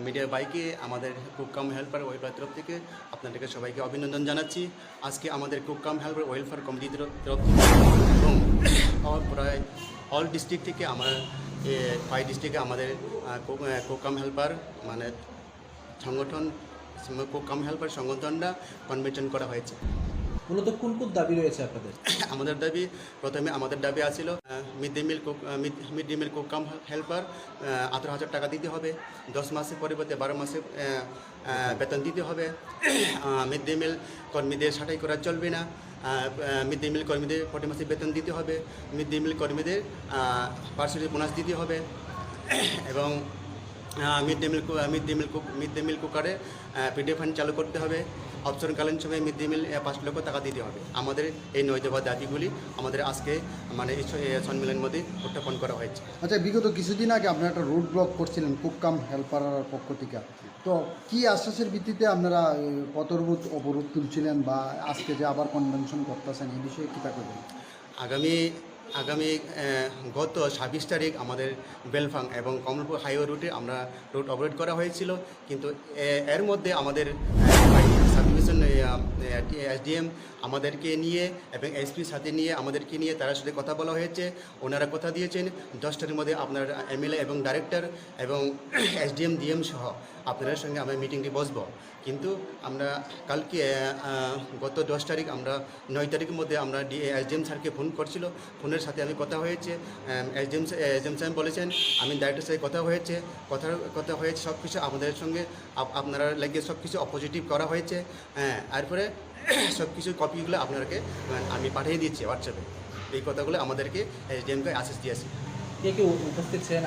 Media বাইকে আমাদের কুককাম helper welfare তরফ থেকে আপনাদেরকে সবাইকে অভিনন্দন জানাচ্ছি। আজকে আমাদের কুককাম হেল্পার ওয়েলফেয়ার কমিটির তরফ থেকে এবং প্রায় অল ডিস্ট্রিক্ট থেকে আমার 5 ডিস্ট্রিক্টে আমাদের কুককাম হেল্পার মানে সংগঠন কুককাম হেল্পার সংগঠনটা কনভেনশন করা হয়েছে। মূলত কোন কোন দাবি রয়েছে আপনাদের? আমাদের দাবি প্রথমে আমাদের দাবি আছিল মিড ডে মিল কুককাম হেল্পার 18,000 টাকা দিতে হবে, 10 মাসের পরিবর্তে 12 মাসে বেতন দিতে হবে। মিড ডে মিল কর্মীদের ছাঁটাই করা চলবে না। মিড ডে মিল কর্মীদের প্রতি মাসে বেতন দিতে হবে। মিড ডে মিল কর্মীদের পার্সেন্টেজ বোনাস দিতে হবে এবং মিড ডে মিল কুকারে পিডিএফ ফান্ড চালু করতে হবে। অবসরকালীন সময়ে মিড ডে মিল 5 লক্ষ টাকা দিতে হবে। আমাদের এই 9 দফা দাবিগুলি আমাদের আজকে মানে এই সম্মেলনের মধ্যে উত্থাপন করা হয়েছে। আচ্ছা, বিগত কিছুদিন আগে আপনারা একটা রোড ব্লক করছিলেন কুককাম হেল্পার পক্ষ থেকে, তো কি আশ্বাসের ভিত্তিতে আপনারা পথরোধ অবরোধ তুলছিলেন বা আজকে যে আবার কনভেনশন করতেছেন এই বিষয়ে কী তা করবেন? আগামী গত 26 তারিখ আমাদের বেলফাং এবং কমলপুর হাইওয়ে রুটে আমরা রুট অবরোধ করা হয়েছিল, কিন্তু এর মধ্যে আমাদের সাব ডিভিশন এসডিএম আমাদেরকে নিয়ে এবং এসপির সাথে নিয়ে আমাদেরকে নিয়ে তার সাথে কথা বলা হয়েছে। ওনারা কথা দিয়েছেন 10টার মধ্যে আপনার এমএলএ এবং ডাইরেক্টর এবং এসডিএম ডিএম সহ আপনাদের সঙ্গে আমরা মিটিংটি বসবো। কিন্তু আমরা কালকে গত 10 তারিখ আমরা 9 তারিখের মধ্যে আমরা এসডিএম স্যারকে ফোন করছিল, ফোনের সাথে আমি কথা হয়েছে। এসডিএম স্যার বলেছেন আমি ডাইরেক্টর সাথে কথা হয়েছে সব কিছু আমাদের সঙ্গে আপনারা লেগে সব কিছু অপোজিটিভ করা হয়েছে। তারপরে সব কিছু কপিগুলো আপনাদেরকে আমি পাঠিয়ে দিচ্ছি হোয়াটসঅ্যাপে। এই কথাগুলো আমাদেরকে এসডিএমকে আশ্বাস দিয়েছি। কে কে উপস্থিত ছিলেন?